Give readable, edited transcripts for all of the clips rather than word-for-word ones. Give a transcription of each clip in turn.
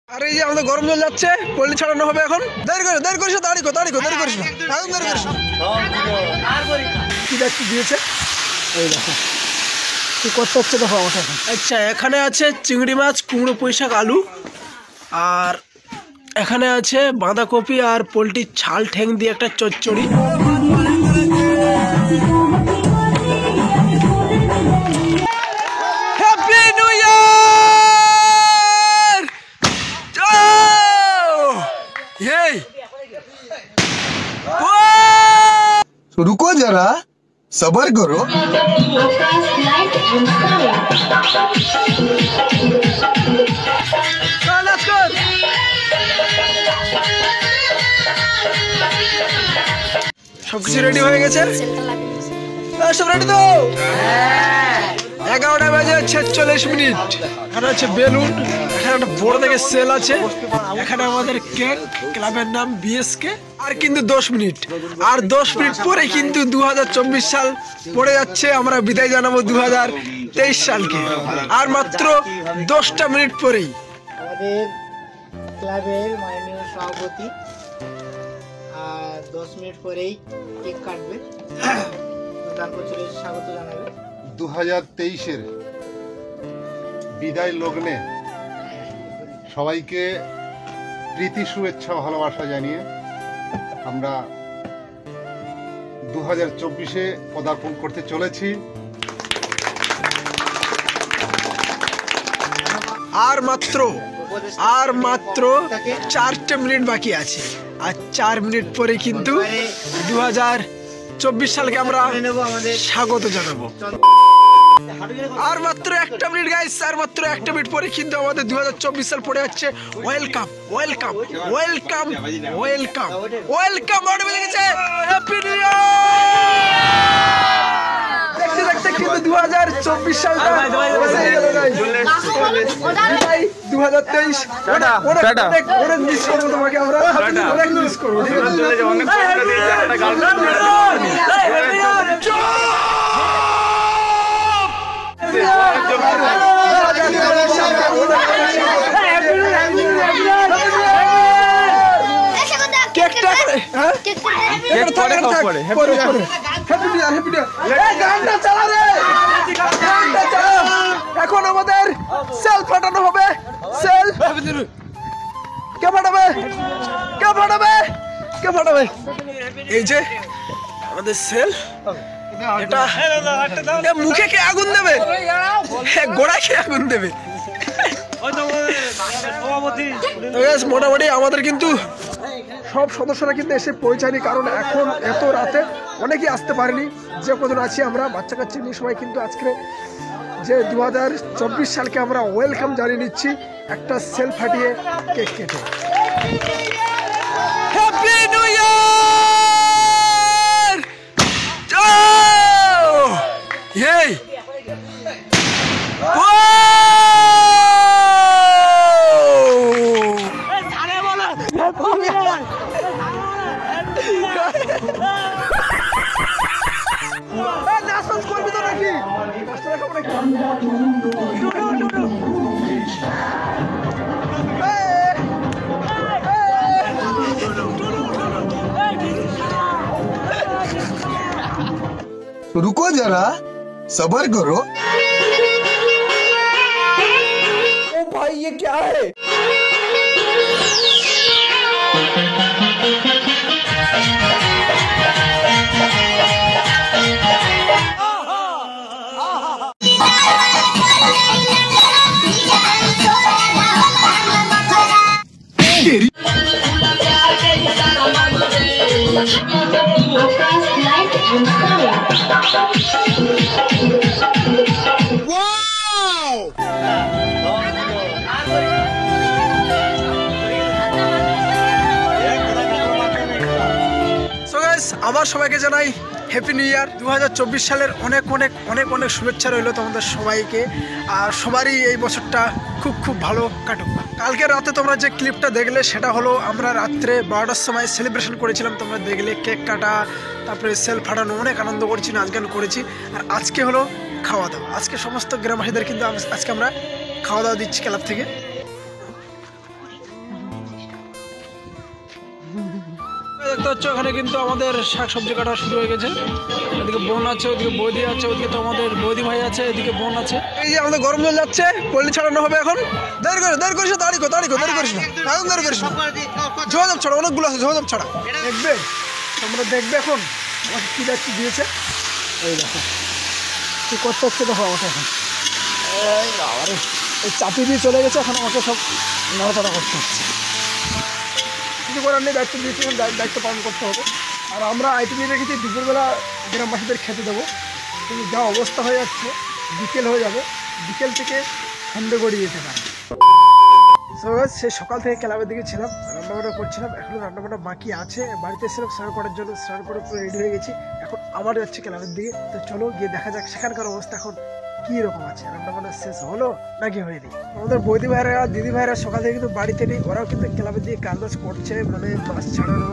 আর এই যে আমাদের গরম জল যাচ্ছে, পল্লি ছাড়ানো হবে এখন। দেরি করিস না, দেরি করিস না, একদম দেরি করিস না। কি দেখতে দিয়েছে এই দেখো, কি করতে হচ্ছে দেখো আমাকে এখন। আচ্ছা, এখানে আছে চিংড়ি মাছ, কুমড়ো পুঁই শাক, আলু, আর এখানে আছে বাঁধাকপি আর পোলট্রির ছাল ঠ্যাং দিয়ে একটা চচ্চড়ি। Happy new year! এই रुको जरा सबर करो। সবকিছু রেডি হয়ে গেছে, সব রেডি তো। 11টা বাজে 46 মিনিট। এখানে আছে বেলুন, এখানে একটা বড় দেখে সেল আছে, এখানে আমাদের কেক, ক্লাবের নাম বিএসকে। আর কিন্তু 10 মিনিট, আর 10 মিনিট পরে কিন্তু 2024 সাল পড়ে যাচ্ছে। আমরা বিদায় জানাবো 2023 সালকে, আর মাত্র 10টা মিনিট পরেই আমাদের ক্লাবের মাননীয় সভাপতি আর 10 মিনিট পরেই কেক কাটবে, তারপর চলে স্বাগত জানাবে। 2023-এর বিদায় লগ্নে সবাইকে প্রীতি শুভেচ্ছা ভালোবাসা জানিয়ে আমরা 2024-এ পদার্পণ করতে চলেছি। আর মাত্র 4টে মিনিট বাকি আছে, আর 4 মিনিট পরে কিন্তু 2024 সালকে আমরা স্বাগত জানাবো। আর মাত্র 1টা মিনিট গাইস, আর মাত্র 1টা মিনিট পরে কিন্তু আমাদের 2024 সাল পড়ে যাচ্ছে। Welcome welcome welcome welcome welcome order মিলে গেছে। Happy new year! দেখতে দেখতে কিন্তু 2024 সালটা এসে গেল গাইস। 2023 অনেক মিস করবো তোমাকে, আমরা অনেক মিস করবো। এখন আমাদের সেল ফাটানো হবে। সেল কে ফাটাবে? এই যে আমাদের সেল, এটা মুখে কে আগুন দেবে, গোড়ায় কে আগুন দেবে। মোটামুটি আমাদের কিন্তু সব সদস্যরা কিন্তু এসে পৌঁছায়নি, কারণ এখন এত রাতে অনেকেই আসতে পারেনি। যে কজন আছি আমরা বাচ্চা কাচ্চা নিয়ে সবাই কিন্তু আজকে যে 2024 সালকে আমরা ওয়েলকাম জানিয়ে নিচ্ছি একটা সেল ফাটিয়ে কেক কেটে। Happy new year! এই रुको जरा सबर करो। ओ भाई ये क्या है? আবার সবাইকে জানাই হ্যাপি নিউ ইয়ার। 2024 সালের অনেক অনেক অনেক অনেক শুভেচ্ছা রইল তোমাদের সবাইকে, আর সবারই এই বছরটা খুব খুব ভালো কাটুক। কালকে রাতে তোমরা যে ক্লিপটা দেখলে সেটা হলো আমরা রাত্রে 12টার সময় সেলিব্রেশন করেছিলাম, তোমরা দেখলে কেক কাটা, তারপরে সেল ফাটানো, অনেক আনন্দ করেছি, নাচ গান করেছি। আর আজকে হলো খাওয়া দাওয়া। আজকে সমস্ত গ্রামবাসীদের কিন্তু আজকে আমরা খাওয়া দাওয়া দিচ্ছি ক্লাব থেকে। দেখতে পাচ্ছ এখানে কিন্তু আমাদের শাক সবজি কাটা শুরু হয়ে গেছে। এদিকে বোন আছে, ওদিকে বৌদি আছে, ওদিকে তো আমাদের বৌদি ভাই আছে, এদিকে বোন আছে। এই যে আমাদের গরম জল যাচ্ছে, পল্লি ছাড়ানো হবে এখন। দেরি করিস না, দাঁড়ি করিস না, একদম দেরি করিস না। ঝোঁঝাপ ছাড়া অনেকগুলো আছে, ঝোঁঝাপ ছাড়া দেখবে, তোমরা দেখবে এখন আমাকে কী দায়িত্ব দিয়েছে। এই দেখো কী করতে হচ্ছে, দেখো আমাকে এখন এই বাবারে এই চাপিয়ে দিয়ে চলে গেছে, এখন আমাকে সব নাড়াচাড়া করতে হচ্ছে। কিছু করার নেই, দায়িত্ব দিয়েছি, দায়িত্ব পালন করতে হবে। আর আমরা আইটি নিয়ে রেখেছি দুপুরবেলা গ্রামবাসীদের খেতে দেবো, কিন্তু যা অবস্থা হয়ে যাচ্ছে বিকেল হয়ে যাবে, বিকেল থেকে সন্ধ্যে গড়িয়ে যেতে পারে। সে সকাল থেকে ক্লাবের দিকে ছিলাম, রান্নাবান্না করছিলাম, এখনও রান্নাবান্না বাকি আছে। বাড়িতে এসেছিলাম স্নান করার জন্য, স্নান করে পুরো রেডি হয়ে গেছি, এখন আবার যাচ্ছে ক্লাবের দিকে। তো চলো গিয়ে দেখা যাক সেখানকার অবস্থা এখন কী রকম আছে, রান্নাবান্না শেষ হলো নাকি হয়নি। আমাদের বৌদি ভাইরা দিদি ভাইরা সকাল থেকে কিন্তু বাড়িতে নেই, ওরাও কিন্তু ক্লাবের দিকে কাজ করছে, মানে মাছ ছাড়ানো,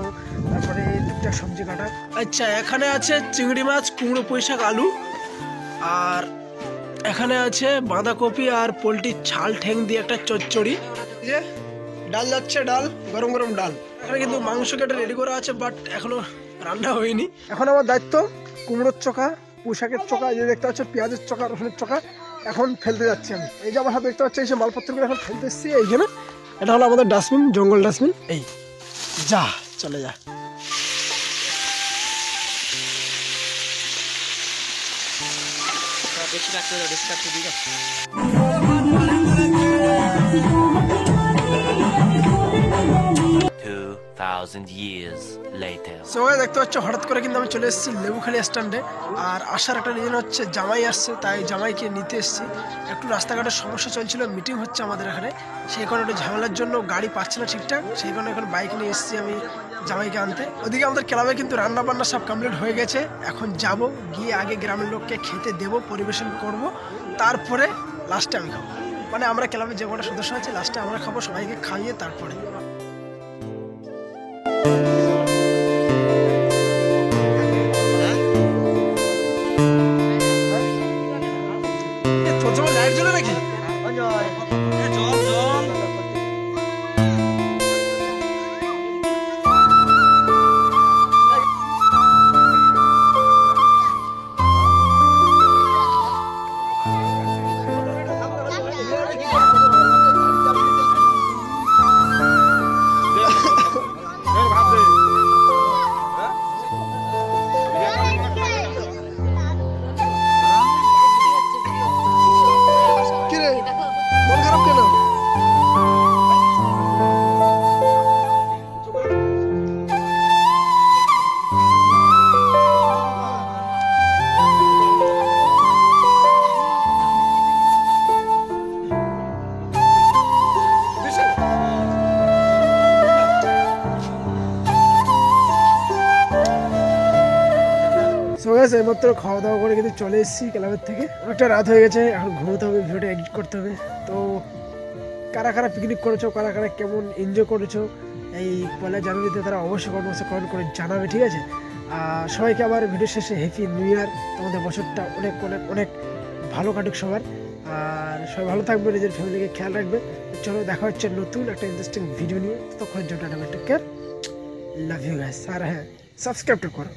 তারপরে টুকটাক সবজি কাটা। আচ্ছা, এখানে আছে চিংড়ি মাছ, কুমড়ো পুঁই শাক, আলু, আর এখানে আছে বাঁধাকপি আর পোলট্রির ছাল ঠ্যাং দিয়ে একটা চচ্চড়ি। যে ডাল যাচ্ছে, ডাল গরম গরম ডাল। এখানে কিন্তু মাংস কেটে রেডি করা আছে, বাট এখনো রান্না হয়নি। এখন আমার দায়িত্ব কুমড়োর চোখা, পুঁইশাকের চোখা, যে দেখতে পাচ্ছ পেঁয়াজের চোখা, রসুনের চোখা এখন ফেলতে যাচ্ছি আমি। এই যে আমার হাতে দেখতে পাচ্ছি এই মালপত্রগুলো এখন ফেলতে এসেছি এইখানে। এটা হলো আমাদের ডাস্টবিন, জঙ্গল ডাস্টবিন। এই যা চলে যা। বেশি রাখতে হবে, বেশি রাখতে দিই। সবাই দেখতে পাচ্ছ হঠাৎ করে কিন্তু আমি চলে এসেছি লেবুখালি স্ট্যান্ডে। আর আসার একটা রিজন হচ্ছে জামাই আসছে, তাই জামাইকে নিতে এসেছি। একটু রাস্তাঘাটের সমস্যা চলছিল, মিটিং হচ্ছে আমাদের এখানে, সেই কারণে একটু ঝামেলার জন্য গাড়ি পাচ্ছে না ঠিকঠাক, সেই কারণে এখন বাইক নিয়ে এসেছি আমি জামাইকে আনতে। ওদিকে আমাদের ক্লাবে কিন্তু রান্না বান্না সব কমপ্লিট হয়ে গেছে, এখন যাব গিয়ে আগে গ্রামের লোককে খেতে দেবো, পরিবেশন করব, তারপরে লাস্টে আমি খাবো। মানে আমরা ক্লাবের যে কটা সদস্য আছে লাস্টে আমরা খাবো, সবাইকে খাইয়ে তারপরে। লাইট জ্বলে নাকি? এইমাত্র খাওয়া দাওয়া করে কিন্তু চলে এসেছি ক্লাবের থেকে। অনেকটা রাত হয়ে গেছে, এখন ঘুমোতে হবে, ভিডিওটা এডিট করতে হবে। তো কারা কারা পিকনিক করেছো, কারা কারা কেমন এনজয় করেছো এই 1 জানুয়ারিতে, তারা অবশ্যই কমেন্ট করে জানাবে, ঠিক আছে? আর সবাইকে আবার ভিডিও শেষে হ্যাপি নিউ ইয়ার, তোমাদের বছরটা অনেক অনেক অনেক ভালো কাটুক সবার। আর সবাই ভালো থাকবে, নিজের ফ্যামিলিকে খেয়াল রাখবে। চলো দেখা হচ্ছে নতুন একটা ইন্টারেস্টিং ভিডিও নিয়ে, তখন জন্য take care, love you guys. আর হ্যাঁ, সাবস্ক্রাইব করো।